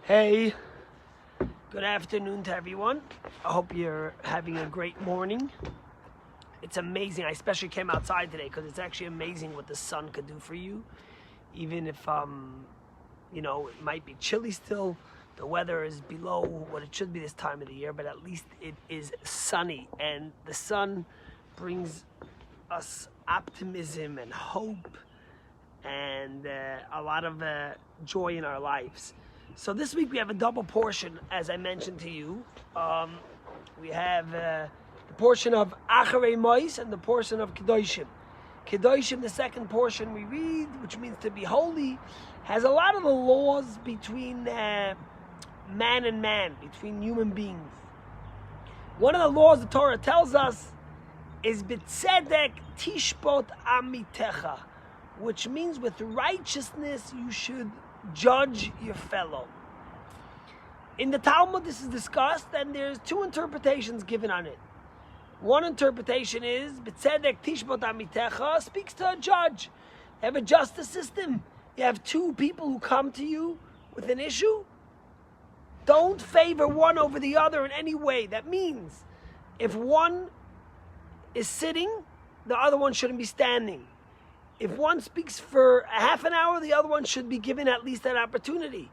Hey, good afternoon to everyone. I hope you're having a great morning. It's amazing. I especially came outside today because it's actually amazing what the sun could do for you. Even if, it might be chilly still. The weather is below what it should be this time of the year, but at least it is sunny. And the sun brings us optimism and hope and a lot of joy in our lives. So this week we have a double portion, as I mentioned to you. We have the portion of Acharei Mois and the portion of Kedoshim. Kedoshim, the second portion we read, which means to be holy, has a lot of the laws between man and man, between human beings. One of the laws the Torah tells us is B'tzedek tishpot amitecha, which means with righteousness you should judge your fellow. In the Talmud this is discussed, and there's two interpretations given on it. One interpretation is B'tzedek tishbot amitecha speaks to a judge. You have a justice system. You have two people who come to you with an issue. Don't favor one over the other in any way. That means if one is sitting, the other one shouldn't be standing. If one speaks for a half an hour, the other one should be given at least an opportunity,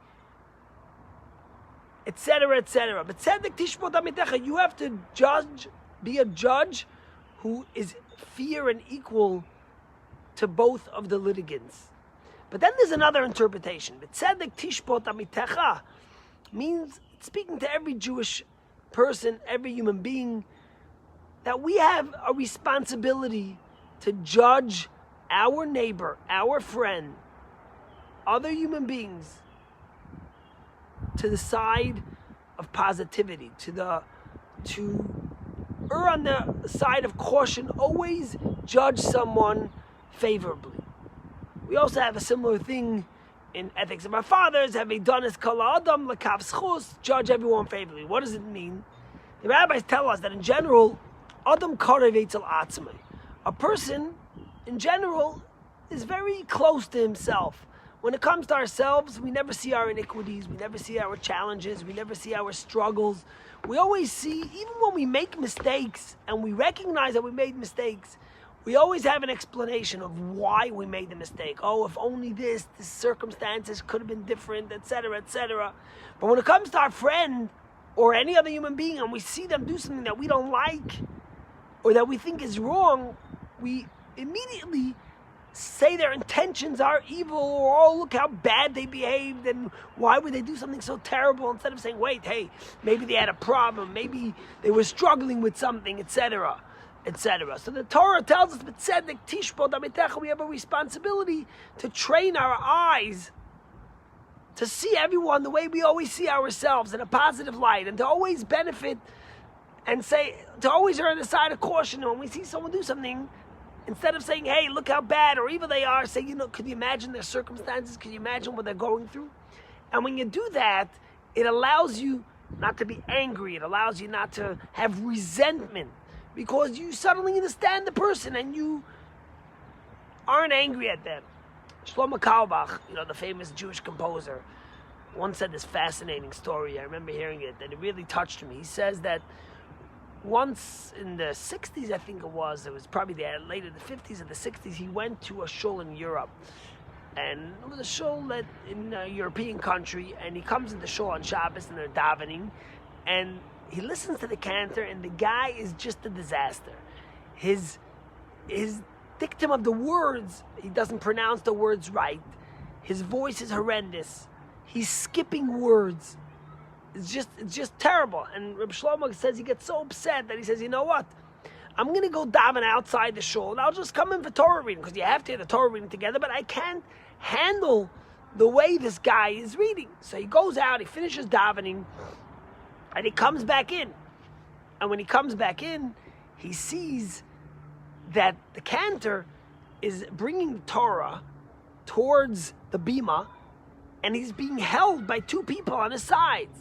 etc., etc. But tzedek tishpot amitecha, you have to be a judge who is fair and equal to both of the litigants. But then there's another interpretation. But tzedek tishpot amitecha means speaking to every Jewish person, every human being, that we have a responsibility to judge our neighbor, our friend, other human beings to the side of positivity, to err on the side of caution. Always judge someone favorably. We also have a similar thing in ethics of our fathers. Have done as kol adam lekav schus, judge everyone favorably. What does it mean? The rabbis tell us that in general, adam karev etzel atzmei, a person in general is very close to himself. When it comes to ourselves, we never see our iniquities, we never see our challenges, we never see our struggles. We always see, even when we make mistakes and we recognize that we made mistakes, we always have an explanation of why we made the mistake. Oh, if only the circumstances could have been different, etc., etc. But when it comes to our friend or any other human being and we see them do something that we don't like or that we think is wrong, we immediately say their intentions are evil, or oh, look how bad they behaved and why would they do something so terrible, instead of saying, wait, hey, maybe they had a problem, maybe they were struggling with something, etc., etc. So the Torah tells us, B'tzedek tishpot amitecha, we have a responsibility to train our eyes to see everyone the way we always see ourselves, in a positive light, and to always benefit and to always err on the side of caution. And when we see someone do something, instead of saying, hey, look how bad or evil they are, say, could you imagine their circumstances? Could you imagine what they're going through? And when you do that, it allows you not to be angry. It allows you not to have resentment, because you suddenly understand the person and you aren't angry at them. Shlomo Carlebach, the famous Jewish composer, once said this fascinating story. I remember hearing it, and it really touched me. He says that once in the 60s, I think it was probably later the 50s or the 60s, he went to a shul in Europe. And it was a shul in a European country, and he comes to the shul on Shabbos and they're davening, and he listens to the cantor, and the guy is just a disaster. His dictum of the words, he doesn't pronounce the words right. His voice is horrendous. He's skipping words. It's just terrible. And Reb Shlomo says he gets so upset that he says, you know what? I'm going to go daven outside the shul, and I'll just come in for Torah reading, because you have to hear the Torah reading together, but I can't handle the way this guy is reading. So he goes out, he finishes davening, and he comes back in. And when he comes back in, he sees that the cantor is bringing the Torah towards the bima, and he's being held by two people on his sides.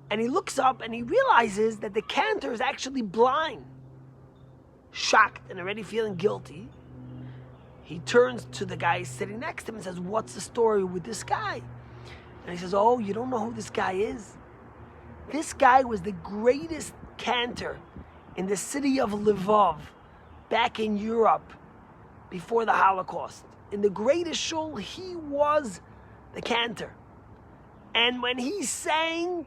And he looks up and he realizes that the cantor is actually blind. Shocked and already feeling guilty, he turns to the guy sitting next to him and says, what's the story with this guy? And he says, oh, you don't know who this guy is? This guy was the greatest cantor in the city of Lvov, back in Europe, before the Holocaust. In the greatest shul, he was the cantor. And when he sang,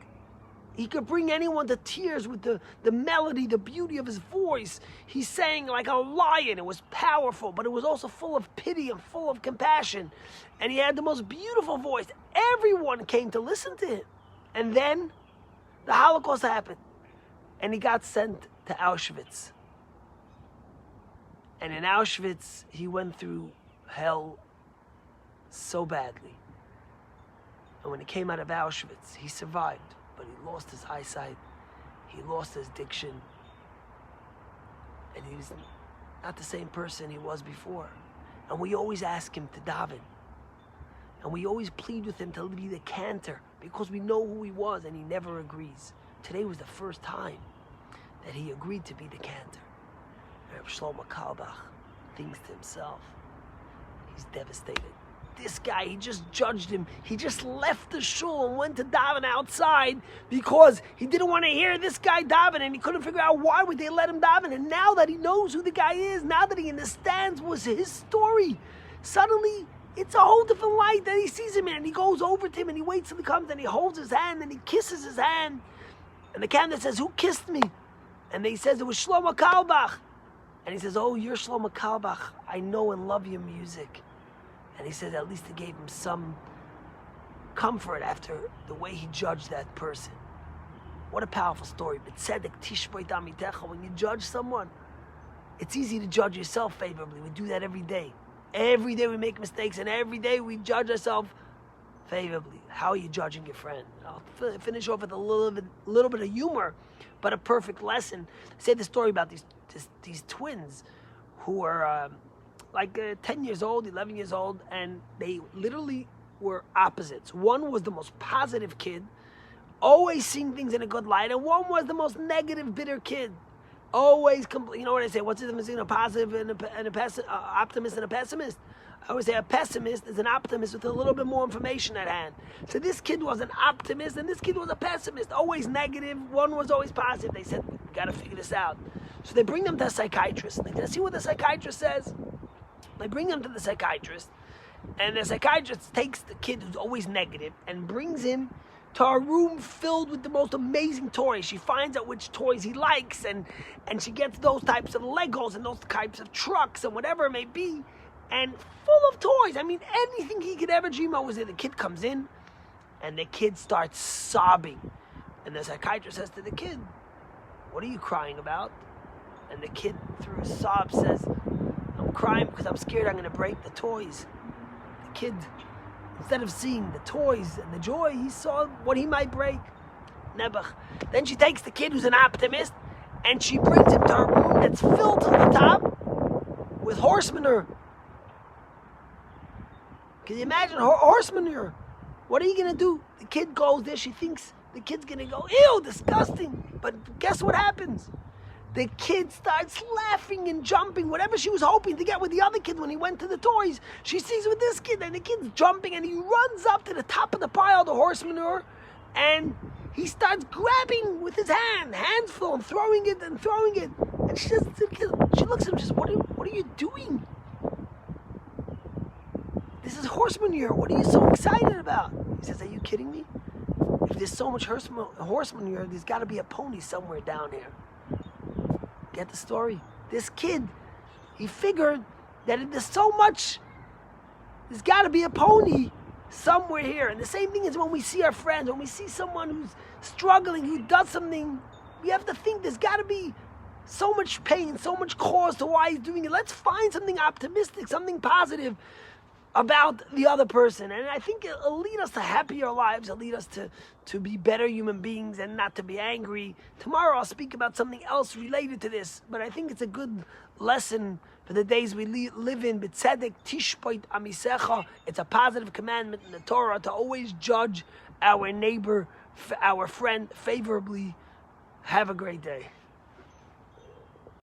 he could bring anyone to tears with the melody, the beauty of his voice. He sang like a lion. It was powerful, but it was also full of pity and full of compassion. And he had the most beautiful voice. Everyone came to listen to him. And then the Holocaust happened, and he got sent to Auschwitz. And in Auschwitz, he went through hell so badly. And when he came out of Auschwitz, he survived, but he lost his eyesight, he lost his diction, and he was not the same person he was before. And we always ask him to daven, and we always plead with him to be the cantor, because we know who he was, and he never agrees. Today was the first time that he agreed to be the cantor. Reb Shlomo Carlebach thinks to himself, he's devastated. This guy, he just judged him. He just left the shul and went to daven outside because he didn't want to hear this guy daven, and he couldn't figure out why would they let him daven. And now that he knows who the guy is, now that he understands what's his story, suddenly it's a whole different light that he sees him in. And he goes over to him and he waits till he comes and he holds his hand and he kisses his hand. And the cantor says, who kissed me? And he says, it was Shlomo Carlebach. And he says, oh, you're Shlomo Carlebach. I know and love your music. And he says at least it gave him some comfort after the way he judged that person. What a powerful story. But tzedek tishboi tamitecha. When you judge someone, it's easy to judge yourself favorably. We do that every day. Every day we make mistakes, and every day we judge ourselves favorably. How are you judging your friend? I'll finish off with a little bit of humor, but a perfect lesson. I say the story about these twins who are 10 years old, 11 years old, and they literally were opposites. One was the most positive kid, always seeing things in a good light, and one was the most negative, bitter kid. Always, you know what I say, what's the difference between a positive and an optimist and a pessimist? I always say a pessimist is an optimist with a little bit more information at hand. So this kid was an optimist and this kid was a pessimist, always negative. One was always positive. They said, we got to figure this out. So they bring them to a psychiatrist. They let's see what the psychiatrist says. They bring them to the psychiatrist, and the psychiatrist takes the kid who's always negative and brings him to a room filled with the most amazing toys. She finds out which toys he likes, and she gets those types of Legos and those types of trucks and whatever it may be, and full of toys. I mean, anything he could ever dream of was there. The kid comes in, and the kid starts sobbing. And the psychiatrist says to the kid, what are you crying about? And the kid, through his sobs, says, I'm crying because I'm scared I'm going to break the toys. The kid, instead of seeing the toys and the joy, he saw what he might break. Nebuch. Then she takes the kid who's an optimist and she brings him to her room that's filled to the top with horse manure. Can you imagine horse manure? What are you going to do? The kid goes there, she thinks the kid's going to go, ew, disgusting. But guess what happens? The kid starts laughing and jumping. Whatever she was hoping to get with the other kid when he went to the toys, she sees with this kid, and the kid's jumping, and he runs up to the top of the pile of the horse manure, and he starts grabbing with his hands full, and throwing it. And she looks at him, she says, what are you doing? This is horse manure. What are you so excited about? He says, are you kidding me? If there's so much horse manure, there's got to be a pony somewhere down here. Get the story? This kid, he figured that if there's so much, there's got to be a pony somewhere here. And the same thing is when we see our friends, when we see someone who's struggling, who does something, we have to think there's got to be so much pain, so much cause to why he's doing it. Let's find something optimistic, something positive about the other person. And I think it'll lead us to happier lives. It'll lead us to be better human beings and not to be angry. Tomorrow I'll speak about something else related to this, but I think it's a good lesson for the days we live in. B'tzedek tishpoit amisecha. It's a positive commandment in the Torah to always judge our neighbor, our friend favorably. Have a great day.